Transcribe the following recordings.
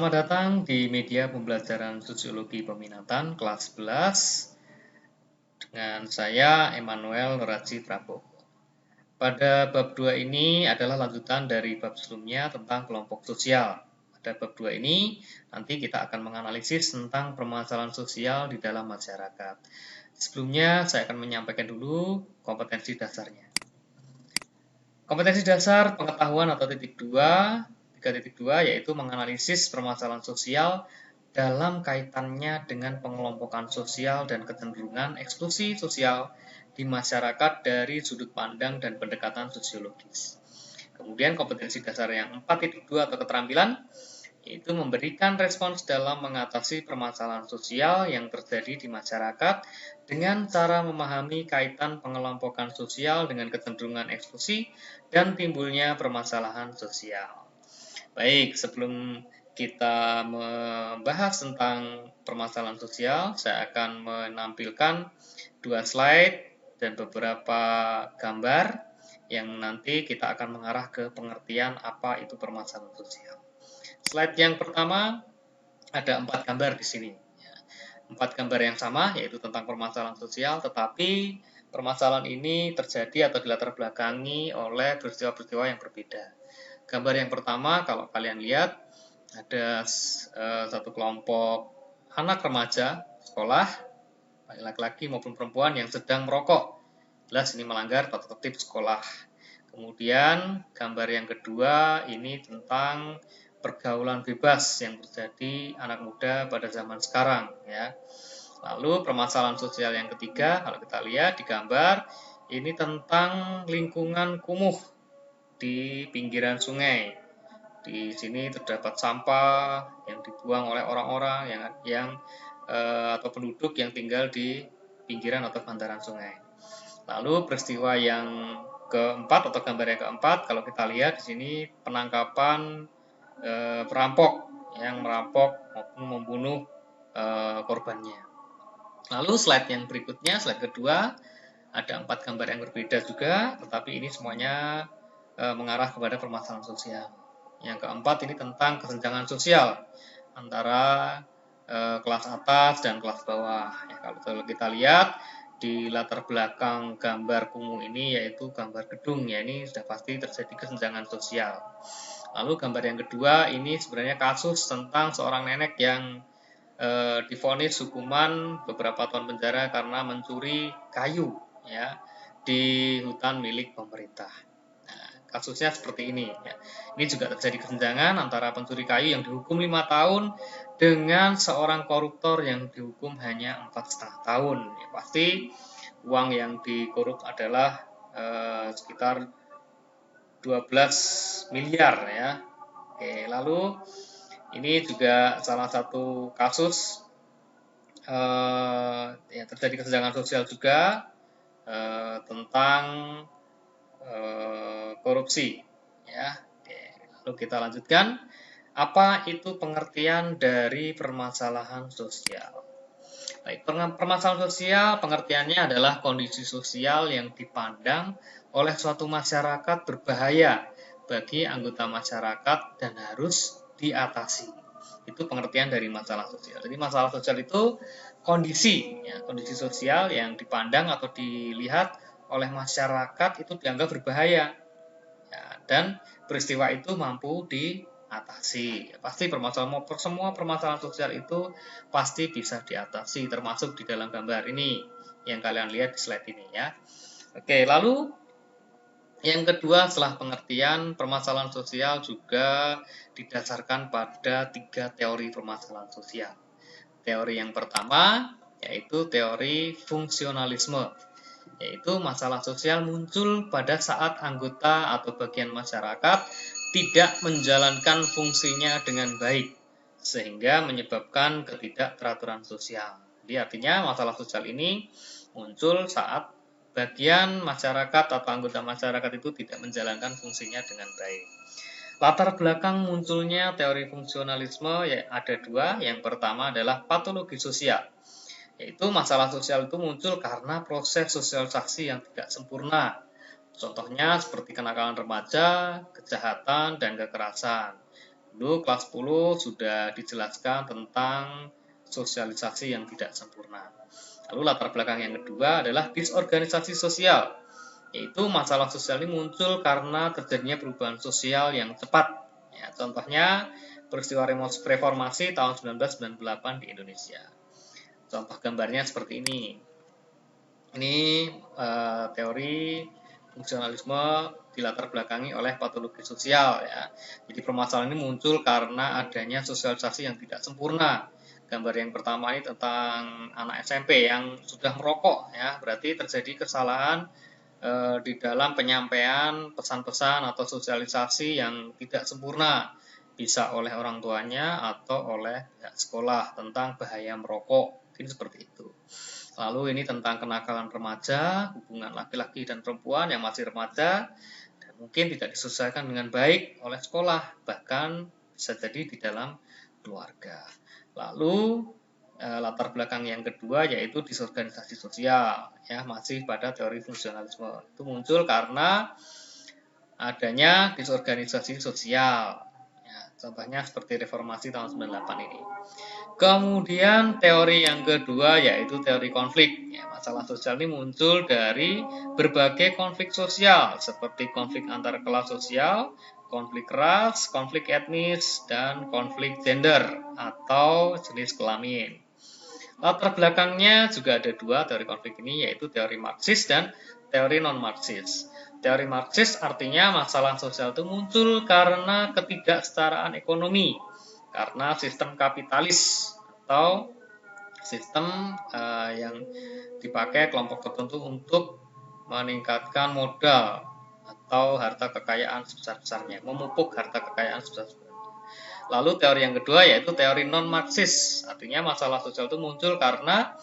Selamat datang di media pembelajaran Sosiologi Peminatan kelas 11 dengan saya Emmanuel Nuraji Prabowo. Pada bab 2 ini adalah lanjutan dari bab sebelumnya tentang kelompok sosial. Pada bab 2 ini nanti kita akan menganalisis tentang permasalahan sosial di dalam masyarakat. Sebelumnya saya akan menyampaikan dulu kompetensi dasarnya. Kompetensi dasar pengetahuan atau titik 2, 3.2 yaitu menganalisis permasalahan sosial dalam kaitannya dengan pengelompokan sosial dan kecenderungan eksklusi sosial di masyarakat dari sudut pandang dan pendekatan sosiologis. Kemudian kompetensi dasar yang 4.2 atau keterampilan yaitu memberikan respons dalam mengatasi permasalahan sosial yang terjadi di masyarakat dengan cara memahami kaitan pengelompokan sosial dengan kecenderungan eksklusi dan timbulnya permasalahan sosial. Baik, sebelum kita membahas tentang permasalahan sosial, saya akan menampilkan 2 slide dan beberapa gambar yang nanti kita akan mengarah ke pengertian apa itu permasalahan sosial. Slide yang pertama ada 4 gambar di sini. 4 gambar yang sama yaitu tentang permasalahan sosial, tetapi permasalahan ini terjadi atau dilatar belakangi oleh peristiwa-peristiwa yang berbeda. Gambar yang pertama kalau kalian lihat ada satu kelompok anak remaja sekolah, baik laki-laki maupun perempuan yang sedang merokok. Jelas ini melanggar tata tertib sekolah. Kemudian gambar yang kedua ini tentang pergaulan bebas yang terjadi anak muda pada zaman sekarang ya. Lalu permasalahan sosial yang ketiga kalau kita lihat di gambar ini tentang lingkungan kumuh di pinggiran sungai. Di sini terdapat sampah yang dibuang oleh orang-orang atau penduduk yang tinggal di pinggiran atau bantaran sungai. Lalu peristiwa yang keempat atau gambar yang keempat kalau kita lihat di sini penangkapan perampok yang merampok maupun membunuh korbannya. Lalu slide yang berikutnya, slide kedua, ada 4 gambar yang berbeda juga, tetapi ini semuanya mengarah kepada permasalahan sosial. Yang keempat ini tentang kesenjangan sosial antara kelas atas dan kelas bawah. Ya, kalau kita lihat di latar belakang gambar kumuh ini yaitu gambar gedung, ya ini sudah pasti terjadi kesenjangan sosial. Lalu gambar yang kedua ini sebenarnya kasus tentang seorang nenek yang divonis hukuman beberapa tahun penjara karena mencuri kayu ya di hutan milik pemerintah. Nah, kasusnya seperti ini ya. Ini juga terjadi kesenjangan antara pencuri kayu yang dihukum 5 tahun dengan seorang koruptor yang dihukum hanya 4,5 tahun. Ya, pasti uang yang dikorup adalah sekitar 12 miliar ya. Oke, lalu ini juga salah satu kasus yang terjadi kesenjangan sosial juga tentang korupsi ya. Oke, lalu kita lanjutkan. Apa itu pengertian dari permasalahan sosial? Baik, permasalahan sosial pengertiannya adalah kondisi sosial yang dipandang oleh suatu masyarakat berbahaya bagi anggota masyarakat dan harus diatasi. Itu pengertian dari masalah sosial. Jadi masalah sosial itu kondisi, ya, kondisi sosial yang dipandang atau dilihat oleh masyarakat itu dianggap berbahaya. Ya, dan peristiwa itu mampu diatasi. Pasti semua permasalahan sosial itu pasti bisa diatasi, termasuk di dalam gambar ini yang kalian lihat di slide ini ya. Oke, lalu yang kedua setelah pengertian permasalahan sosial juga didasarkan pada 3 teori permasalahan sosial. Teori yang pertama yaitu teori fungsionalisme, yaitu masalah sosial muncul pada saat anggota atau bagian masyarakat tidak menjalankan fungsinya dengan baik, sehingga menyebabkan ketidakteraturan sosial. Jadi artinya masalah sosial ini muncul saat bagian masyarakat atau anggota masyarakat itu tidak menjalankan fungsinya dengan baik. Latar belakang munculnya teori fungsionalisme ya ada 2. Yang pertama adalah patologi sosial, yaitu masalah sosial itu muncul karena proses sosialisasi yang tidak sempurna. Contohnya seperti kenakalan remaja, kejahatan, dan kekerasan. Dulu kelas 10 sudah dijelaskan tentang sosialisasi yang tidak sempurna. Lalu latar belakang yang kedua adalah disorganisasi sosial, yaitu masalah sosial ini muncul karena terjadinya perubahan sosial yang cepat. Ya, contohnya peristiwa reformasi tahun 1998 di Indonesia. Contoh gambarnya seperti ini. Ini teori fungsionalisme dilatar belakangi oleh patologi sosial ya. Jadi permasalahan ini muncul karena adanya sosialisasi yang tidak sempurna. Gambar yang pertama ini tentang anak SMP yang sudah merokok ya, berarti terjadi kesalahan di dalam penyampaian pesan-pesan atau sosialisasi yang tidak sempurna, bisa oleh orang tuanya atau oleh pihak sekolah tentang bahaya merokok. Ini seperti itu. Lalu ini tentang kenakalan remaja, hubungan laki-laki dan perempuan yang masih remaja, dan mungkin tidak diselesaikan dengan baik oleh sekolah, bahkan bisa jadi di dalam keluarga. Lalu latar belakang yang kedua yaitu disorganisasi sosial, ya masih pada teori fungsionalisme. Itu muncul karena adanya disorganisasi sosial. Ya, contohnya seperti reformasi tahun 98 ini. Kemudian teori yang kedua yaitu teori konflik. Ya, masalah sosial ini muncul dari berbagai konflik sosial seperti konflik antar kelas sosial, konflik ras, konflik etnis, dan konflik gender atau jenis kelamin. Latar belakangnya juga ada dua teori konflik ini, yaitu teori Marxis dan teori non-Marxis. Teori Marxis artinya masalah sosial itu muncul karena ketidaksetaraan ekonomi, karena sistem kapitalis atau sistem yang dipakai kelompok tertentu untuk meningkatkan modal atau harta kekayaan sebesar-besarnya, memupuk harta kekayaan sebesar-besarnya. Lalu teori yang kedua yaitu teori non-Marxis, artinya masalah sosial itu muncul karena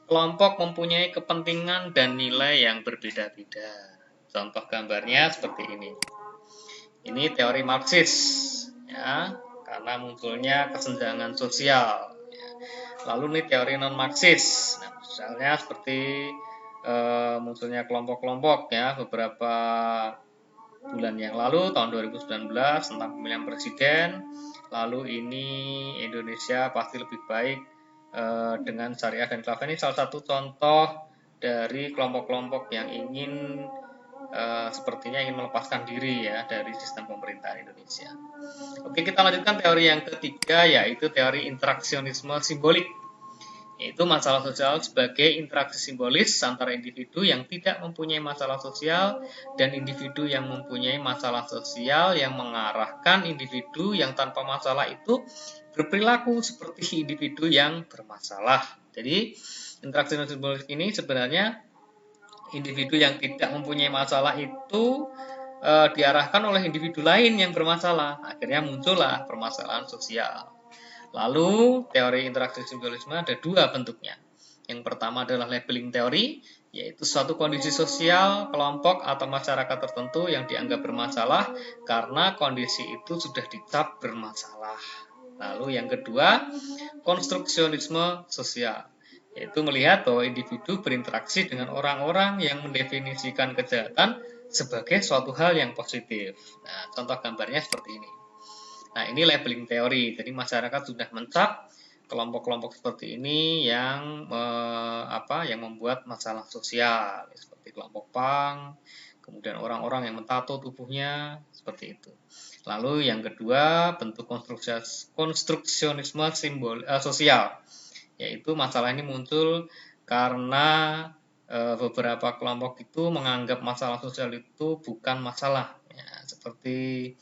kelompok mempunyai kepentingan dan nilai yang berbeda-beda. Contoh gambarnya seperti ini. Ini teori Marxis, ya, karena munculnya kesenjangan sosial. Ya. Lalu ini teori non-Marxis, nah, misalnya seperti munculnya kelompok-kelompok ya beberapa bulan yang lalu tahun 2019 tentang pemilihan presiden. Lalu ini Indonesia pasti lebih baik dengan syariah dan khilafah. Ini salah satu contoh dari kelompok-kelompok yang ingin sepertinya ingin melepaskan diri ya dari sistem pemerintahan Indonesia. Oke, kita lanjutkan teori yang ketiga yaitu teori interaksionisme simbolik. Yaitu masalah sosial sebagai interaksi simbolis antara individu yang tidak mempunyai masalah sosial dan individu yang mempunyai masalah sosial yang mengarahkan individu yang tanpa masalah itu berperilaku seperti individu yang bermasalah. Jadi, interaksi simbolis ini sebenarnya individu yang tidak mempunyai masalah itu diarahkan oleh individu lain yang bermasalah. Akhirnya muncullah permasalahan sosial. Lalu, teori interaksi simbolisme ada dua bentuknya. Yang pertama adalah labeling teori, yaitu suatu kondisi sosial, kelompok, atau masyarakat tertentu yang dianggap bermasalah karena kondisi itu sudah dicap bermasalah. Lalu yang kedua, konstruksionisme sosial, yaitu melihat bahwa individu berinteraksi dengan orang-orang yang mendefinisikan kejahatan sebagai suatu hal yang positif. Nah, contoh gambarnya seperti ini. Nah, ini labeling teori. Jadi masyarakat sudah mencap kelompok-kelompok seperti ini yang yang membuat masalah sosial, seperti kelompok punk, kemudian orang-orang yang mentato tubuhnya, seperti itu. Lalu yang kedua, bentuk konstruksionisme sosial, yaitu masalah ini muncul karena beberapa kelompok itu menganggap masalah sosial itu bukan masalah, ya, seperti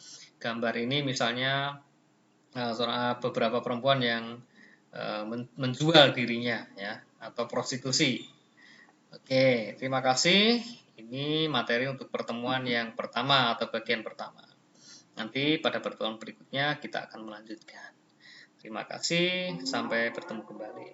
gambar ini misalnya beberapa perempuan yang menjual dirinya ya atau prostitusi. Oke, terima kasih. Ini materi untuk pertemuan yang pertama atau bagian pertama. Nanti pada pertemuan berikutnya kita akan melanjutkan. Terima kasih, sampai bertemu kembali.